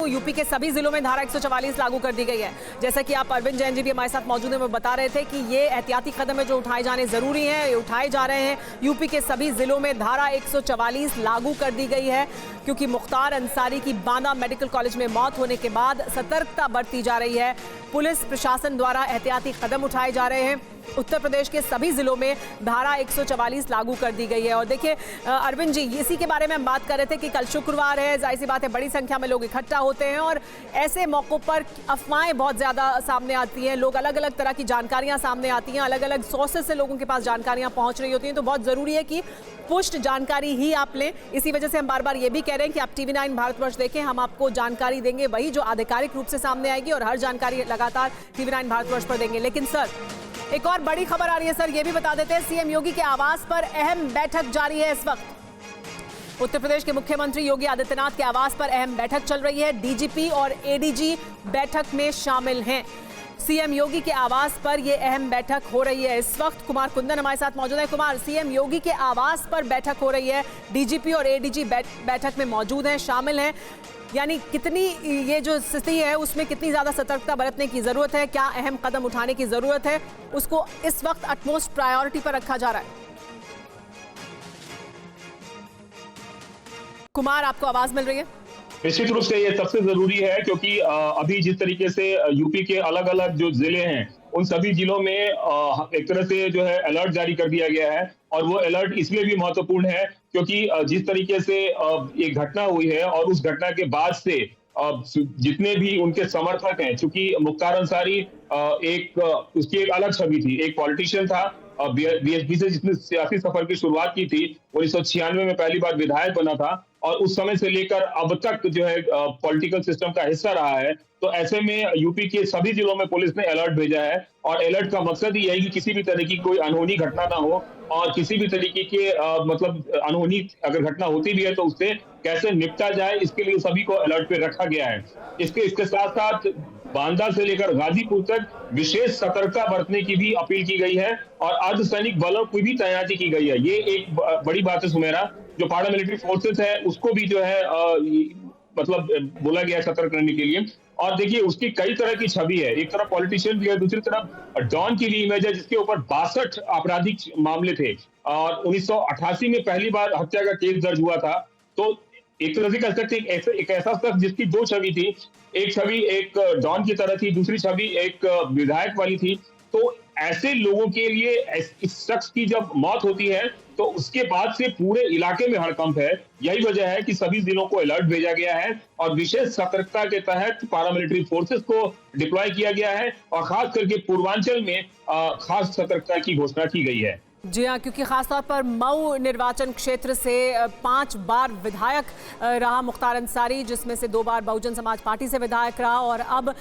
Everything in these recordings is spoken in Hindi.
यूपी के सभी जिलों में धारा 144 लागू कर दी गई है। जैसा कि आप अरविंद जैन जी भी हमारे साथ मौजूद हैं, वो बता रहे थे कि ये एहतियाती कदम है जो उठाए जाने जरूरी हैं, ये उठाए जा रहे हैं। यूपी के सभी जिलों में धारा 144 लागू कर दी गई है क्योंकि मुख्तार अंसारी की बांदा मेडिकल कॉलेज में मौत होने के बाद सतर्कता बरती जा रही है। पुलिस प्रशासन द्वारा एहतियाती कदम उठाए जा रहे हैं। उत्तर प्रदेश के सभी जिलों में धारा 144 लागू कर दी गई है। और देखिए अरविंद जी, इसी के बारे में हम बात कर रहे थे कि कल शुक्रवार है, जाहिर सी बात है बड़ी संख्या में लोग इकट्ठा होते हैं और ऐसे मौक़ों पर अफवाहें बहुत ज़्यादा सामने आती हैं। लोग अलग अलग तरह की जानकारियां सामने आती हैं, अलग अलग सोर्सेज से लोगों के पास जानकारियां पहुंच रही होती हैं। तो बहुत ज़रूरी है कि पुष्ट जानकारी ही आप लें। इसी वजह से हम बार बार ये भी कह रहे हैं कि आप TV9 भारतवर्ष देखें, हम आपको जानकारी देंगे वही जो आधिकारिक रूप से सामने आएगी और हर जानकारी लगातार TV9 भारतवर्ष पर देंगे। लेकिन सर, एक और बड़ी खबर आ रही है सर, ये भी बता देते हैं। सीएम योगी के आवास पर अहम बैठक जारी है इस वक्त। उत्तर प्रदेश के मुख्यमंत्री योगी आदित्यनाथ के आवास पर अहम बैठक चल रही है। डीजीपी और एडीजी बैठक में शामिल हैं। सीएम योगी के आवास पर यह अहम बैठक हो रही है इस वक्त। कुमार कुंदन हमारे साथ मौजूद है। कुमार, सीएम योगी के आवास पर बैठक हो रही है, डीजीपी और एडीजी बैठक में मौजूद हैं, शामिल हैं। यानी कितनी ये जो स्थिति है उसमें कितनी ज़्यादा सतर्कता बरतने की ज़रूरत है, क्या अहम कदम उठाने की ज़रूरत है, उसको इस वक्त अटमोस्ट प्रायोरिटी पर रखा जा रहा है। कुमार, आपको आवाज़ मिल रही है? निश्चित रूप से ये सबसे जरूरी है क्योंकि अभी जिस तरीके से यूपी के अलग अलग जो जिले हैं उन सभी जिलों में एक तरह से जो है अलर्ट जारी कर दिया गया है। और वो अलर्ट इसलिए भी महत्वपूर्ण है क्योंकि जिस तरीके से एक घटना हुई है और उस घटना के बाद से जितने भी उनके समर्थक हैं, चूंकि मुख्तार अंसारी उसकी एक अलग छवि थी, एक पॉलिटिशियन था, बीएसपी से जिसने सियासी सफर की शुरुआत की थी, 1996 में पहली बार विधायक बना था और उस समय से लेकर अब तक जो है पॉलिटिकल सिस्टम का हिस्सा रहा है। तो ऐसे में यूपी के सभी जिलों में पुलिस ने अलर्ट भेजा है और अलर्ट का मकसद ही यही कि किसी भी तरह की कोई अनहोनी घटना ना हो और किसी भी तरीके के मतलब अनहोनी अगर घटना होती भी है तो उससे कैसे निपटा जाए, इसके लिए सभी को अलर्ट पे रखा गया है। इसके साथ साथ बांदा से लेकर गाजीपुर तक विशेष सतर्कता बरतने की भी अपील की गई है और अर्धसैनिक बलों की भी तैनाती की गई है। ये एक बड़ी बात है सुमेरा, जो पैरामिलिट्री फोर्सेस है उसको भी जो है मतलब बोला गया सतर्क रहने के लिए। और देखिए उसकी कई तरह की छवि है, एक तरफ पॉलिटिशियन भी है, दूसरी तरफ डॉन की भी इमेज है जिसके ऊपर 62 आपराधिक मामले थे और 1988 में पहली बार हत्या का केस दर्ज हुआ था। तो एक तरह से कह सकते हैं एक ऐसा शख्स जिसकी दो छवि थी, एक छवि एक डॉन की तरह थी, दूसरी छवि एक विधायक वाली थी। तो ऐसे लोगों के लिए इस शख्स की जब मौत होती है तो उसके बाद से पूरे इलाके में हड़कंप है। यही वजह है कि सभी जिलों को अलर्ट भेजा गया है और विशेष सतर्कता के तहत पैरामिलिट्री फोर्सेस को डिप्लॉय किया गया है और खास करके पूर्वांचल में खास सतर्कता की घोषणा की गई है। जी हाँ, क्योंकि खासतौर पर मऊ निर्वाचन क्षेत्र से 5 बार विधायक रहा मुख्तार अंसारी, जिसमें से 2 बार बहुजन समाज पार्टी से विधायक रहा और अब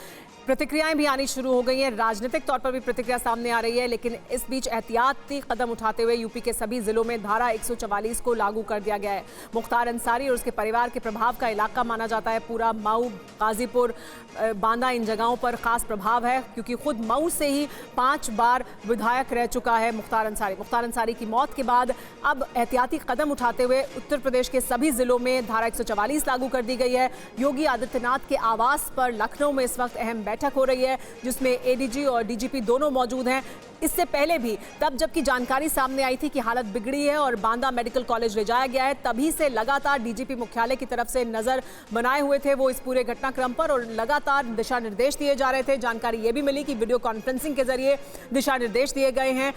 प्रतिक्रियाएं भी आनी शुरू हो गई हैं। राजनीतिक तौर पर भी प्रतिक्रिया सामने आ रही है, लेकिन इस बीच एहतियाती कदम उठाते हुए यूपी के सभी जिलों में धारा 144 को लागू कर दिया गया है। मुख्तार अंसारी और उसके परिवार के प्रभाव का इलाका माना जाता है पूरा मऊ, गाजीपुर, बांदा, इन जगहों पर खास प्रभाव है क्योंकि खुद मऊ से ही 5 बार विधायक रह चुका है मुख्तार अंसारी। मुख्तार अंसारी की मौत के बाद अब एहतियाती कदम उठाते हुए उत्तर प्रदेश के सभी जिलों में धारा 144 लागू कर दी गई है। योगी आदित्यनाथ के आवास पर लखनऊ में इस वक्त अहम बैठक हो रही है जिसमें एडीजी और डीजीपी दोनों मौजूद हैं। इससे पहले भी तब जबकि जानकारी सामने आई थी कि हालत बिगड़ी है और बांदा मेडिकल कॉलेज ले जाया गया है, तभी से लगातार डीजीपी मुख्यालय की तरफ से नजर बनाए हुए थे वो इस पूरे घटनाक्रम पर और लगातार दिशा निर्देश दिए जा रहे थे। जानकारी ये भी मिली कि वीडियो कॉन्फ्रेंसिंग के जरिए दिशा निर्देश दिए गए हैं।